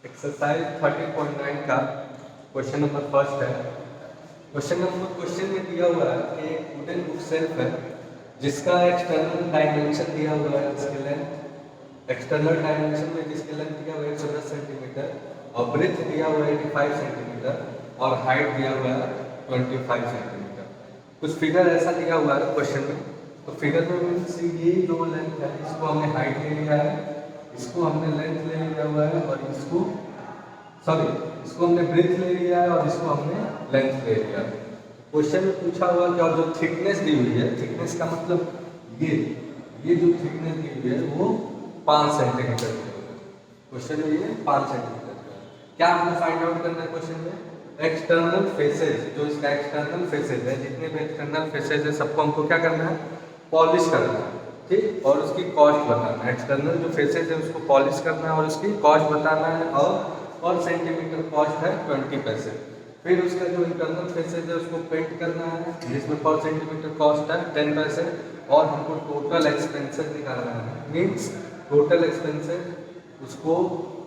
Exercise 30.9 का question number first है। Question में दिया हुआ है कि एक वुडन बुक सेल्फ है जिसका एक्सटर्नल डायमेंशन दिया हुआ है, इसके लेंथ एक्सटर्नल डायमेंशन में जिसके लेंथ दिया हुआ है 110 सेंटीमीटर और ब्रेथ दिया हुआ है 85 सेंटीमीटर और हाइट दिया हुआ है 25 सेंटीमीटर। कुछ फिगर ऐसा दिया हुआ है क्वेश्चन में, तो फिगर में मीन्स ये जो लेंथ है इसको हमने हाइट ले लिया है, इसको हमने लेंथ ले लिया हुआ है और इसको हमने ब्रेथ ले लिया है और इसको हमने लेंथ ले लिया है। क्वेश्चन में पूछा हुआ कि और जो थिकनेस दी हुई है, थिकनेस का मतलब ये जो थिकनेस दी हुई है वो 5 सेंटीमीटर की है। क्वेश्चन में ये 5 सेंटीमीटर का है। क्या हमको फाइंड आउट करना है क्वेश्चन में? एक्सटर्नल फेसेस, जो इसका एक्सटर्नल फेसेस है, जितने भी एक्सटर्नल फेसेस है सबको हमको क्या करना है? पॉलिश करना है, ठीक, और उसकी कॉस्ट बताना है। एक्सटर्नल जो फेसेस है उसको पॉलिश करना है और उसकी कॉस्ट बताना है, और सेंटीमीटर कॉस्ट है 20 पैसे। फिर उसका जो इंटरनल फेसेस है उसको पेंट करना है, जिसमें पर सेंटीमीटर कॉस्ट है 10 पैसे, और हमको टोटल एक्सपेंसेस निकालना है। मीन्स टोटल एक्सपेंसेस उसको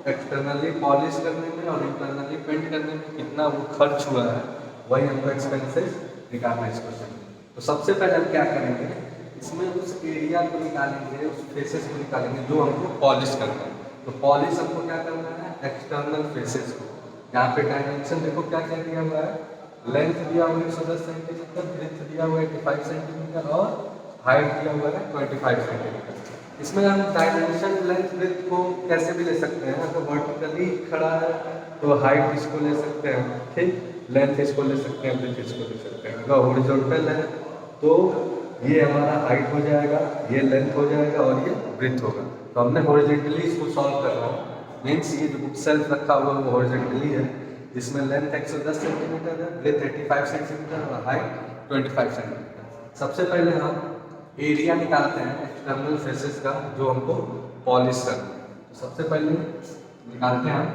एक्सटर्नली पॉलिश करने में और इंटरनली पेंट करने में कितना वो खर्च हुआ है, वही हमको एक्सपेंसेस निकालना है इस क्वेश्चन में। तो सबसे पहले हम क्या करेंगे, इसमें उस एरिया को निकालेंगे, उस फेसेस को निकालेंगे जो हमको पॉलिश करना है। तो पॉलिश हमको क्या करना है? एक्सटर्नल फेसेस को। यहाँ पे डायमेंशन देखो क्या क्या दिया हुआ है, लेंथ दिया हुआ है 110 सेंटीमीटर, ब्रेथ दिया हुआ है 85 सेंटीमीटर और हाइट दिया हुआ है 25 सेंटीमीटर। इसमें हम डायमेंशन लेंथ ब्रेथ को कैसे भी ले सकते हैं। अगर वर्टिकली खड़ा है तो हाइट इसको ले सकते हैं, ठीक, लेंथ इसको ले सकते हैं, ब्रेथ इसको ले सकते हैं। अगर हॉरिजॉन्टल है तो ये हमारा हाइट हो जाएगा, ये लेंथ हो जाएगा और ये ब्रेथ होगा। तो हमने हॉरिजॉन्टली इसको सॉल्व करना है। मीन्स ये जो बुक सेल्फ रखा हुआ है वो हॉरिजॉन्टली है, जिसमें लेंथ 110 सेंटीमीटर है, ब्रेथ 85 सेंटीमीटर और हाइट 25 सेंटीमीटर। सबसे पहले हम एरिया निकालते हैं एक्सटर्नल फेसेस का जो हमको पॉलिश करना है। तो सबसे पहले निकालते हैं हम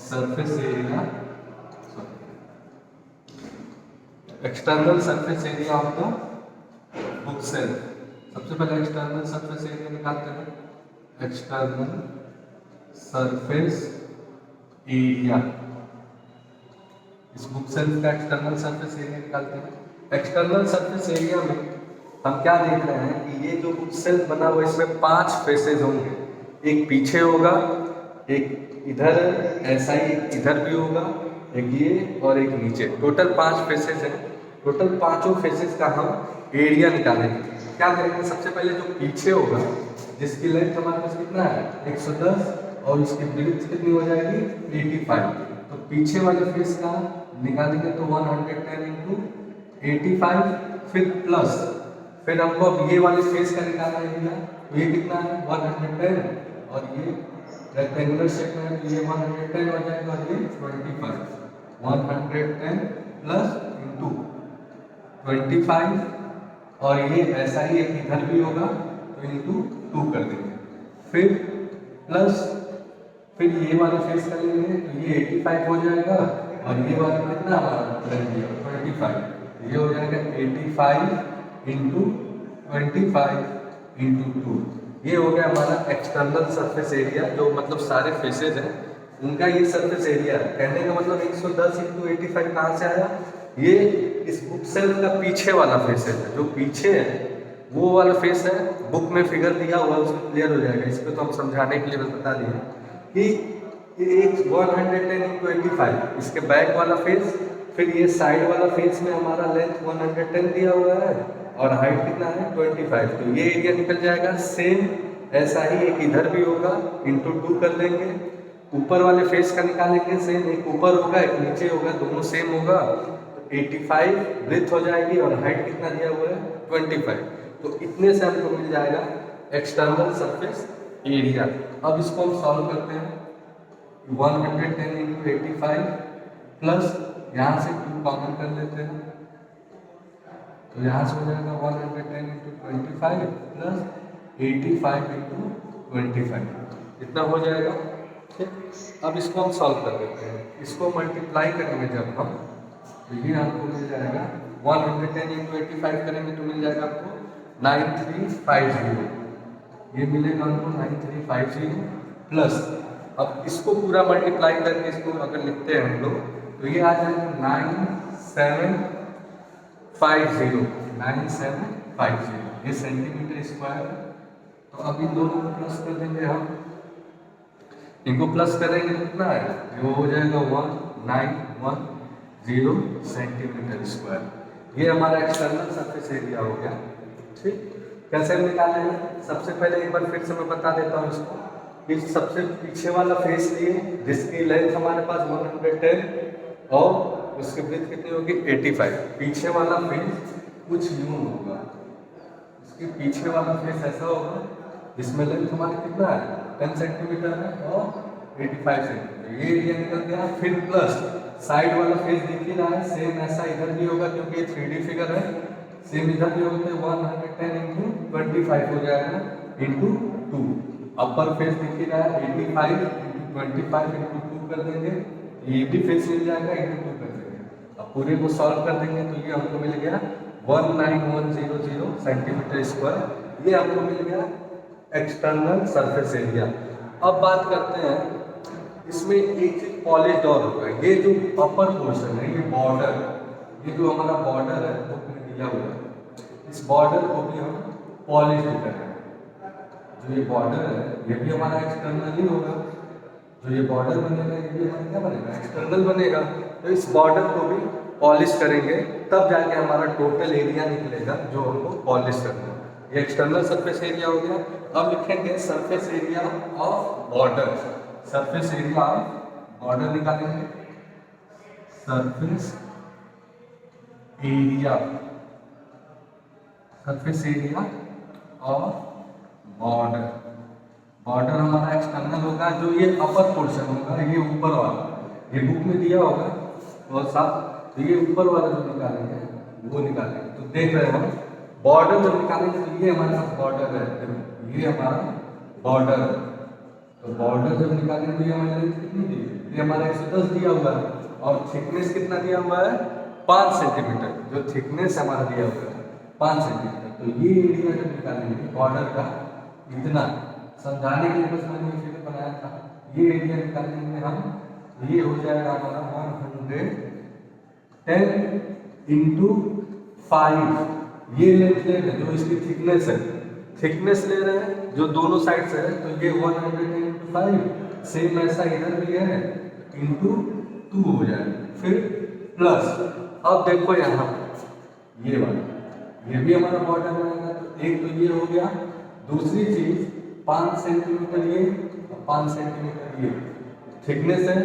surface area, external surface area of the book shelf. सबसे पहले एक्सटर्नल सरफेस एरिया निकालते हैं, एक्सटर्नल सरफेस एरिया। इस बुक सेल्फ का एक्सटर्नल सरफेस एरिया निकालते हैं। एक्सटर्नल सरफेस एरिया में हम क्या देख रहे हैं कि ये जो बुक सेल्फ बना हुआ है इसमें 5 फेसेस होंगे, एक पीछे होगा, एक इधर ऐसा ही, इधर भी होगा, एक ये और एक नीचे। टोटल 5 फेसेस हैं। टोटल पांचों फेसेस का हम एरिया निकालेंगे। क्या करेंगे? सबसे पहले जो पीछे होगा, जिसकी लेंथ हमारे पास कितना है 110 और उसकी ब्रेथ कितनी हो जाएगी 85, तो पीछे वाले फेस का निकालेंगे तो 110 इंटू 85, फिर प्लस, फिर हमको अब ये वाले फेस का निकालना है, तो ये कितना है 110 और ये रेक्टेंगुलर शेप में है तो ये 110 हो जाएगा और ये 25, 110 प्लस इंटू 25 और ये ऐसा ही एक इधर भी होगा तो इंटू 2 कर देंगे, फिर प्लस, फिर ये वाला फेस कर लेंगे तो ये 85 हो जाएगा और ये वाला कितना हमारा 25, ये हो जाएगा 85 इंटू 25 इंटू 2। ये हो गया हमारा एक्सटर्नल सरफेस एरिया, जो मतलब सारे फेसेज हैं उनका ये सरफेस एरिया है। कहने का मतलब 110 इंटू 85 कहाँ से आया? ये इस बुक सेल्फ का पीछे वाला फेस है, जो पीछे है वो वाला फेस है। बुक में फिगर दिया हुआ है उसमें क्लियर हो जाएगा, इस पर तो हम समझाने के लिए बस बता दिए कि एक 110 इंटू 85 इसके बैक वाला फेस, फिर ये साइड वाला फेस में हमारा लेंथ 110 दिया हुआ है और हाइट कितना है 25, तो ये एरिया निकल जाएगा। सेम ऐसा ही एक इधर भी होगा, इंटू 2 कर लेंगे। ऊपर वाले फेस का निकालेंगे, सेम एक ऊपर होगा एक नीचे होगा, दोनों सेम होगा, 85 ब्रेथ हो जाएगी और हाइट कितना दिया हुआ है 25। तो इतने से हमको मिल जाएगा एक्सटर्नल सरफेस एरिया। अब इसको हम सॉल्व करते हैं, 110 इंटू 85 प्लस यहाँ से 2 कॉमन कर लेते हैं, तो यहाँ से हो जाएगा 110 इंटू 25 प्लस 85 इंटू 25, इतना हो जाएगा, ठीक। अब इसको हम सॉल्व कर देते हैं। इसको मल्टीप्लाई करेंगे जब हम, तो ये आपको मिल जाएगा 110 इंटू 85 करेंगे तो मिल जाएगा आपको 9350, ये मिलेगा हमको 9350 प्लस अब इसको पूरा मल्टीप्लाई करके इसको अगर लिखते हैं हम लोग तो ये आ जाएगा 9750 ये सेंटीमीटर स्क्वायर है। तो अब इन दोनों को प्लस कर देंगे हम, इनको प्लस करेंगे कितना है, ये हो जाएगा 1910 सेंटीमीटर स्क्वायर। ये हमारा एक्सटर्नल सरफेस एरिया हो गया। ठीक, कैसे हम निकालेंगे, सबसे पहले एक बार फिर से मैं बता देता हूँ इसको कि सबसे पीछे वाला फेस लिए जिसकी लेंथ हमारे पास 110 और उसकी ब्रेथ कितनी होगी 85। पीछे वाला फेस कुछ यूं होगा, इसके पीछे वाला फेस ऐसा होगा जिसमें लेंथ हमारी कितना है 10 सेंटीमीटर है और 85 सेंटीमीटर, ये एरिया निकल गया। फिर प्लस साइड वाला फेस दिख ही रहा है, सेम ऐसा इधर भी होगा क्योंकि ये 3D फिगर है, सेम इधर भी होगा तो 110 इंटू 25 हो जाएगा इंटू 2। अपर फेस दिख ही रहा है 85 इंटू 25 इंटू 2 कर देंगे, ये भी फेस मिल जाएगा इंटू 2 कर देंगे। अब पूरे को सॉल्व कर देंगे तो ये हमको मिल गया 19100 सेंटीमीटर स्क्वायर, ये हमको मिल गया एक्सटर्नल सरफेस एरिया। अब बात करते हैं इसमें एक चीज पॉलिश्ड और होगा, ये जो अपर पोर्शन है ये बॉर्डर, ये जो हमारा बॉर्डर है वो दिया हुआ है, इस बॉर्डर को भी हम पॉलिश करेंगे। जो ये बॉर्डर है ये भी हमारा एक्सटर्नल ही होगा, जो ये बॉर्डर बनेगा ये भी हमारा क्या बनेगा एक्सटर्नल बनेगा। तो इस बॉर्डर को भी पॉलिश करेंगे तब जाके हमारा टोटल एरिया निकलेगा जो हमको पॉलिश करना है। ये एक्सटर्नल सरफेस एरिया हो गया। अब लिखेंगे surface area of border, surface area of border निकालेंगे, surface area, surface area of border, border हमारा एक्सटर्नल होगा, जो ये अपर पोर्शन होगा ये ऊपर वाला, ये बुक में दिया होगा और साथ तो ये ऊपर वाला जो निकालेंगे वो निकालेंगे। तो देख रहे हैं हम बॉर्डर जब निकालेंगे तो ये हमारे पास बॉर्डर है, ये हमारा बॉर्डर है। तो बॉर्डर जब निकालेंगे तो ये हमारी लेंथ कितनी दी, ये हमारा 110 दिया हुआ है और थिकनेस कितना दिया हुआ है 5 सेंटीमीटर, जो थिकनेस हमारा दिया हुआ है 5 सेंटीमीटर। तो ये एरिया जब निकालेंगे बॉर्डर का इतना, समझाने के लिए बस मैंने ये फिगर बनाया था, ये एरिया निकालेंगे हम, ये हो जाएगा हमारा 110 इंटू 5, ये लेंथ ले रहे हैं जो इसकी थिकनेस है, थिकनेस ले रहे हैं जो दोनों साइड से है, तो ये 110 इंटू 5 सेम ऐसा इधर भी है इंटू 2 हो जाएगा। फिर प्लस अब देखो यहाँ ये वाला, ये भी हमारा बॉर्डर बनेगा। तो एक तो ये हो गया, दूसरी चीज 5 सेंटीमीटर ये और 5 सेंटीमीटर ये थिकनेस है,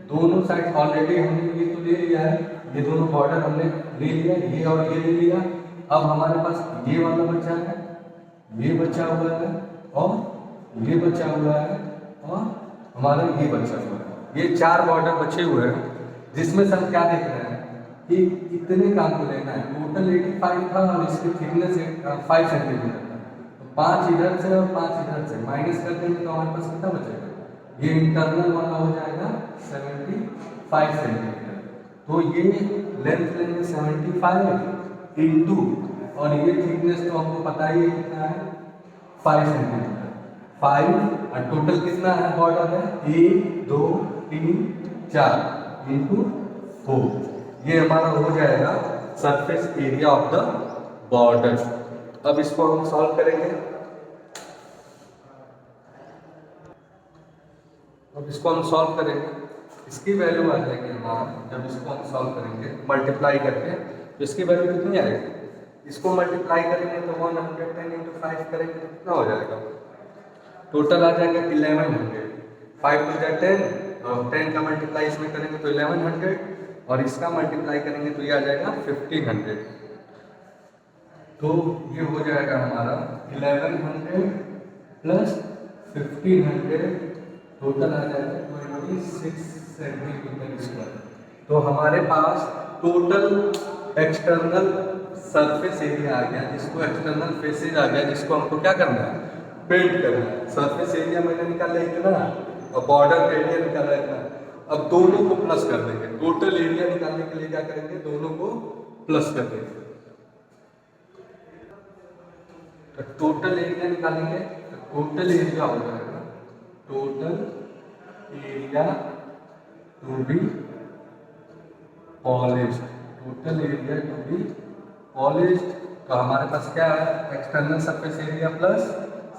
दोनों साइड ऑलरेडी हमने ये तो ले लिया है, ये दोनों बॉर्डर हमने ले लिया, ये और ये ले लिया। अब हमारे पास ये वाला बचा है, ये बचा हुआ है और ये बचा हुआ है और हमारा ये बचा हुआ है, ये 4 बॉर्डर बचे हुए हैं जिसमें से हम क्या देख रहे हैं कि इतने काम को लेना है। टोटल 85 था और इसकी थिकनेस 5 सेंटीमीटर था, तो 5 इधर से और 5 इधर से माइनस कर देंगे तो हमारे पास कितना बचेगा, ये इंटरनल वाला हो जाएगा 75 सेंटीमीटर। तो ये लेंथ लेंगे 75 इंटू और ये थिकनेस तो हमको पता ही है कितना है 5 सेंटीमीटर, 5 और टोटल कितना है बॉर्डर है 1 2 3 4 इंटू 4, ये हमारा हो जाएगा surface area of the border. अब इसको हम सॉल्व करेंगे, अब इसको हम सॉल्व करेंगे, इसकी वैल्यू आ जाएगी हमारा, जब इसको हम सॉल्व करेंगे मल्टीप्लाई करके तो इसकी वैल्यू कितनी आएगी, इसको मल्टीप्लाई करेंगे तो 110 इंटू 5 करेंगे तो कितना हो जाएगा, टोटल आ जाएगा 1100, 5 टू 10 और 10 का मल्टीप्लाई इसमें करेंगे तो 1100 और इसका मल्टीप्लाई करेंगे तो ये आ जाएगा 1500। तो ये हो जाएगा हमारा 1100 प्लस 1500, टोटल आ जाएगा 26 सेंटीमीटर स्क्वायर। तो हमारे पास टोटल एक्सटर्नल सरफेस एरिया आ गया, जिसको एक्सटर्नल फेसेज आ गया, जिसको हमको क्या करना है पेंट करना है। सरफेस एरिया मैंने निकाला इतना और बॉर्डर एरिया निकाला इतना, अब दोनों को प्लस कर देंगे, टोटल एरिया निकालने के लिए क्या करेंगे दोनों को प्लस कर देंगे। तो टोटल एरिया निकालेंगे तो टोटल एरिया हो जाएगा, total area to be polished, total area to be polished. तो हमारे पास क्या है, external surface area plus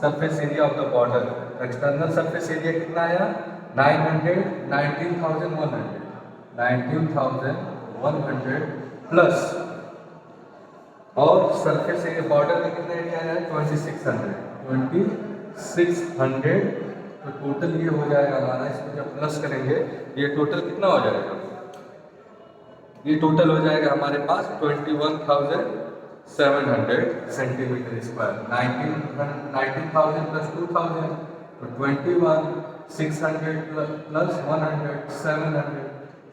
surface area of the border. External surface area कितना आया 19,100 प्लस, और सरफेस एरिया बॉर्डर का कितना एरिया आया 2600। तो टोटल ये हो जाएगा हमारा, इसको जब प्लस करेंगे ये टोटल कितना हो जाएगा, ये टोटल हो जाएगा हमारे पास 21,700 सेंटीमीटर स्क्वायर। 19,000 प्लस 2,000 तो 21,600 प्लस 100 700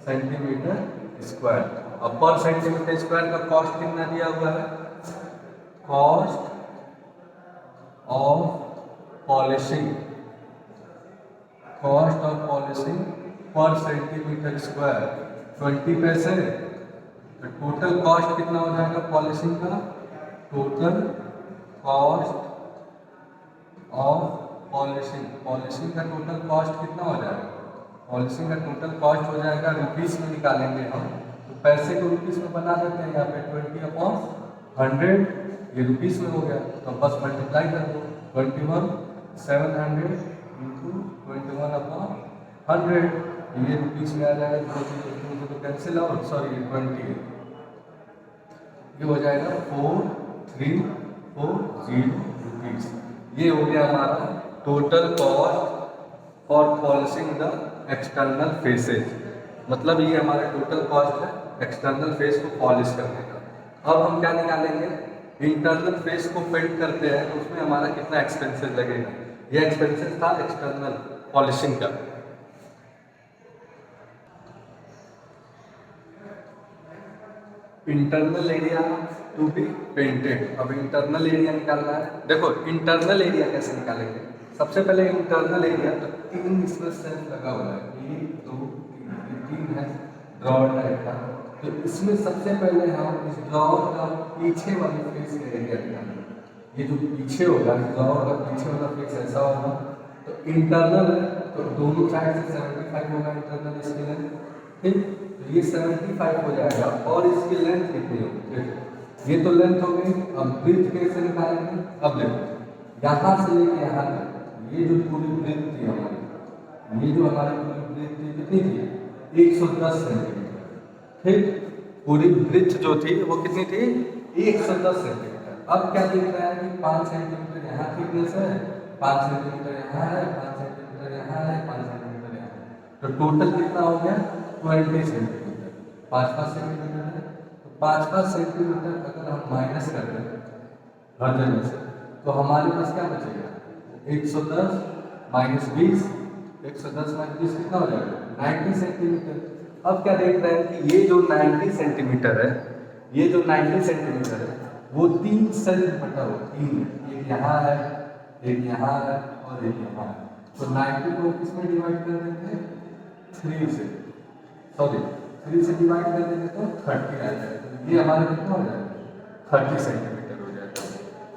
सेंटीमीटर स्क्वायर। अब पर सेंटीमीटर स्क्वायर का कॉस्ट कितना दिया हुआ है, cost of polishing, cost of polishing पर सेंटीमीटर स्क्वायर 20 पैसे। तो टोटल कॉस्ट कितना हो जाएगा पॉलिशिंग का, total cost of polishing, polishing का टोटल कॉस्ट कितना हो जाएगा, पॉलिशिंग का टोटल कॉस्ट हो जाएगा रुपीस में निकालेंगे हम, तो पैसे को रुपीस में बना देते हैं यहाँ पे 20/100, ये रुपीस में हो गया तो बस मल्टीप्लाई कर दो 21,700 इंटू 21/100, ये रुपीस में आ जाएगा, तो कैंसिल आउट, सॉरी 20, ये हो जाएगा 4,340 रुपीस। ये हो गया हमारा total cost for polishing the external faces, मतलब ये हमारा टोटल कॉस्ट है एक्सटर्नल फेस को पॉलिश करने का। अब हम क्या निकालेंगे, इंटरनल फेस को पेंट करते हैं तो उसमें हमारा कितना एक्सपेंसेस लगेगा, ये एक्सपेंसेस था एक्सटर्नल पॉलिशिंग का। Internal area to be painted, अब इंटरनल एरिया निकालना है। देखो इंटरनल एरिया कैसे निकालेंगे, सबसे पहले इंटरनल एरिया तो 3 इसमें सेल लगा हुआ है, 1 2 3 है ड्रॉर टाइप का, तो इसमें सबसे पहले हम इस ड्रॉर का पीछे वाले फेस का एरिया निकालेंगे। ये जो पीछे होगा ड्रॉर का पीछे वाला फेस ऐसा होगा, तो इंटरनल है तो दोनों साइड से 75 होगा इंटरनल इसकी लेंथ, ठीक, तो ये 75 हो जाएगा। और इसकी लेंथ कितनी होगी, ये तो लेंथ हो गई। अब ब्रीथ कैसे निकालेंगे, अब देखो यहाँ से लेके यहाँ तक ये जो पूरी ब्रीथ थी हमारी, ये जो हमारी पूरी ब्रीथ थी कितनी थी 110 सेंटीमीटर, ठीक, पूरी ब्रीथ जो थी वो कितनी थी 110 सेंटीमीटर। अब क्या दिख रहा है कि 5 सेंटीमीटर यहाँ थिकनेस है, 5 सेंटीमीटर यहाँ है, 5 सेंटीमीटर यहाँ है, 5 सेंटीमीटर यहाँ है, तो टोटल कितना हो गया 20 सेंटीमीटर, 5-5 सेंटीमीटर है, तो 5-5 सेंटीमीटर अगर हम माइनस कर दें हर जगह से तो हमारे पास क्या बचेगा 110 माइनस 20, 110 माइनस 20 कितना हो जाएगा 90 सेंटीमीटर। अब क्या देख रहे हैं कि ये जो 90 सेंटीमीटर है, ये जो 90 सेंटीमीटर है वो 3 सेल में बटा हुआ, 3, एक यहाँ है, एक यहाँ है और एक यहाँ है, तो 90 को किसमें डिवाइड कर देंगे 3 से, सॉरी 3 से डिवाइड कर देंगे तो 30 आ जाएगा, ये हमारा कितना हो जाएगा 30 सेंटीमीटर हो जाएगा,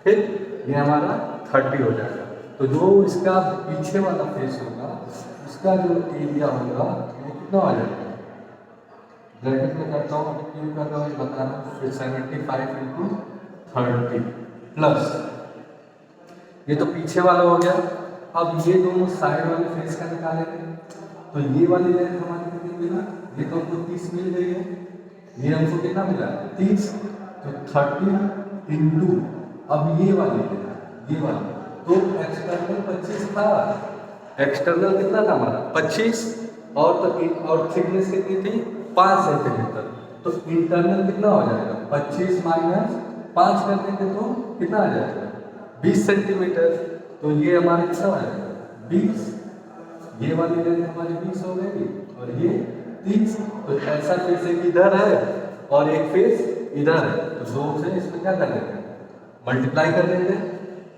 फिर ये हमारा 30 हो जाएगा। तो जो इसका पीछे वाला फेस होगा उसका जो एरिया होगा वो कितना हो जाएगा, ब्रैकेट में करता हूँ क्यों कर रहा हूँ ये बता रहा हूँ, फिर 75 इंटू 30 प्लस, ये तो पीछे वाला हो गया। अब ये दोनों साइड वाले फेस का निकालेंगे, तो ये वाली लेंथ हमारी कितनी मिला, ये तो हमको 30 मिल गई है, ये हमको कितना मिला 30, तो 30 इंटू अब ये वाली ये वाली, तो एक्सटर्नल 25 था, एक्सटर्नल कितना था हमारा 25, और तो और थिकनेस कितनी थी 5 सेंटीमीटर, तो इंटरनल कितना हो जाएगा 25 माइनस 5 कर देंगे तो कितना आ जाएगा 20 सेंटीमीटर, तो ये हमारे कितना आ जाएगा 20, ये वाली लेंथ हमारी 20 हो गई और ये 30, तो ऐसा फेस एक इधर है और एक फेस इधर है, तो 2 से इसमें क्या कर देंगे मल्टीप्लाई कर देंगे,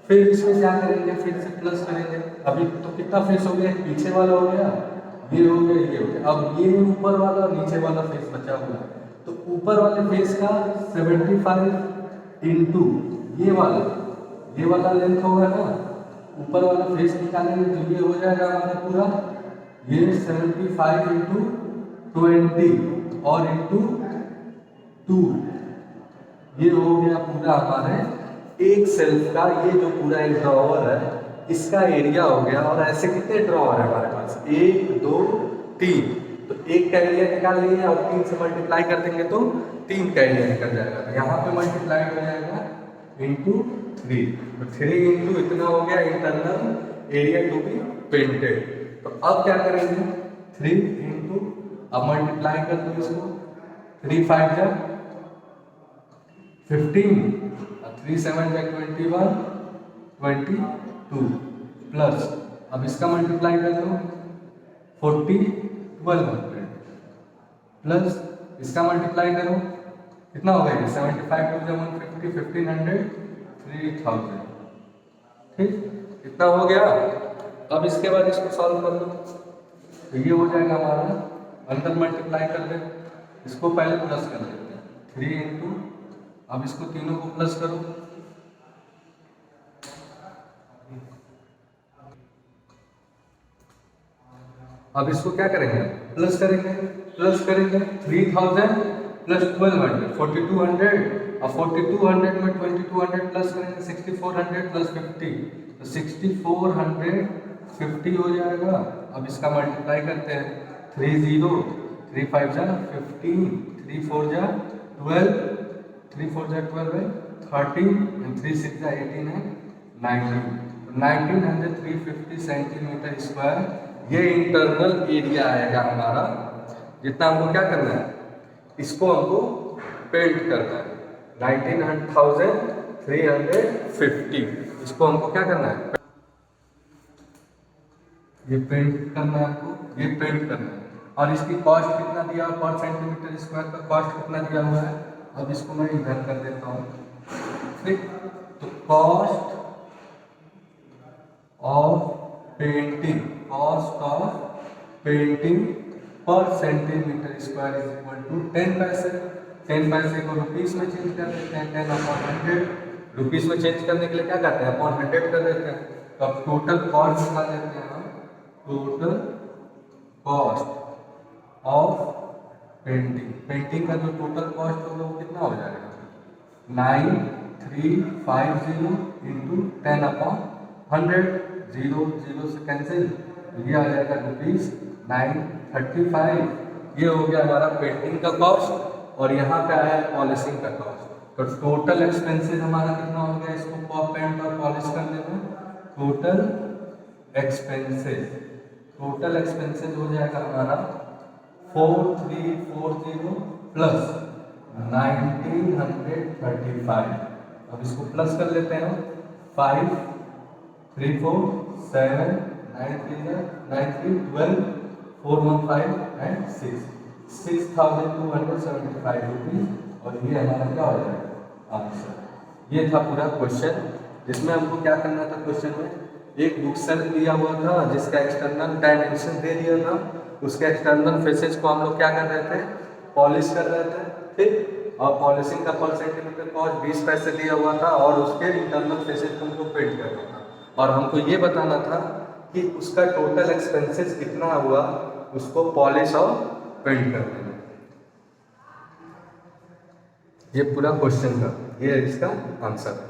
फिर इसमें क्या करेंगे फिर से प्लस करेंगे। अभी तो कितना फेस हो गया, पीछे वाला हो गया, ये हो गया, ये हो गया, अब ये ऊपर वाला और नीचे वाला फेस बचा हुआ है, तो ऊपर वाले फेस का 75 इंटू ये वाला लेंथ होगा ना, ऊपर वाला फेस निकालेंगे तो ये हो जाएगा हमारा पूरा, ये 75 इंटू 20 और इंटू 2, ये हो गया पूरा हमारे एक सेल्फ का। ये जो पूरा एक ड्रॉवर है इसका एरिया हो गया। और ऐसे कितने ड्रॉवर है हमारे पास, 1 2 3, तो एक का एरिया निकाल लिए और 3 से मल्टीप्लाई कर देंगे तो 3 का एरिया निकल जाएगा। तो यहाँ पे मल्टीप्लाई हो जाएगा इंटू 3, तो 3 इंटू इतना हो गया internal area to be painted. तो अब क्या करेंगे, 3 इंटू, अब मल्टीप्लाई कर दो इसको, 3 5 जा 15, 3 7 जा 21 22 प्लस, अब इसका मल्टीप्लाई कर दो 40 1200 प्लस इसका मल्टीप्लाई करो, कितना हो गया 75 टू 150 1500 3000, ठीक, इतना हो गया। अब इसके बाद इसको सॉल्व कर लो, तो ये हो जाएगा हमारा, अंदर मल्टीप्लाई कर दे, इसको पहले प्लस कर देते हैं 3 इंटू, अब इसको तीनों को प्लस करो, अब इसको क्या करेंगे, प्लस करेंगे 3000 प्लस 1200 4200, अब 4200 में 2200 प्लस करेंगे 6400 प्लस 50, तो 6450 हो जाएगा। अब इसका मल्टीप्लाई करते हैं 3 0 3 5 जा 15 3 4 जा 12 3 4 जा 12 है 13 and 3 6 जा 18 है 1900 350 सेंटीमीटर स्क्वायर ये इंटरनल एरिया आएगा हमारा। जितना हमको क्या करना है, इसको हमको पेंट करना है 19,350, इसको हमको क्या करना है, ये पेंट करना है आपको, ये पेंट करना है। और इसकी कॉस्ट कितना दिया पर सेंटीमीटर स्क्वायर का कॉस्ट कितना दिया हुआ है, अब इसको मैं इधर कर देता हूँ, ठीक। तो cost of painting, cost of painting पर centimetre square is equal to 10 पैसे। 10 पैसे को रुपीस में चेंज कर देते हैं, 10/100, रुपीस में चेंज करने के लिए क्या करते हैं, अपॉन 100 कर देते हैं। तो अब टोटल कॉस्ट निकाल देते हैं हम, total cost of painting, painting का जो टोटल कॉस्ट होगा वो कितना हो जाएगा 9350 इंटू 10/100, 0 0 से कैंसिल, ये आ जाएगा रुपीस 935। ये हो गया हमारा पेंटिंग का कॉस्ट, और यहाँ पे आया पॉलिशिंग का कॉस्ट। तो टोटल एक्सपेंसेस हमारा कितना हो गया, इसको पेंट और पॉलिश करने में, टोटल एक्सपेंसेस हो जाएगा हमारा 4340 प्लस 1935। अब इसको प्लस कर लेते हैं, 5 3 4 7 9 3 9 3 12 4 1 5 and 6 6275 रुपीज। और ये हमारा क्या हो जाएगा आंसर। ये था पूरा क्वेश्चन, जिसमें हमको क्या करना था, क्वेश्चन में एक बुक सेल दिया हुआ था जिसका एक्सटर्नल डायमेंशन दे दिया था, उसके एक्सटर्नल फेसेस को हम लोग क्या कर रहे थे, पॉलिश कर रहे थे, ठीक। और पॉलिशिंग का पर सेंटीमीटर कॉस्ट 20 पैसे दिया हुआ था, और उसके इंटरनल फेसेस को हमको पेंट करना था, और हमको ये बताना था कि उसका टोटल एक्सपेंसेस कितना हुआ उसको पॉलिश और पेंट करने में। ये पूरा क्वेश्चन था, ये इसका आंसर है।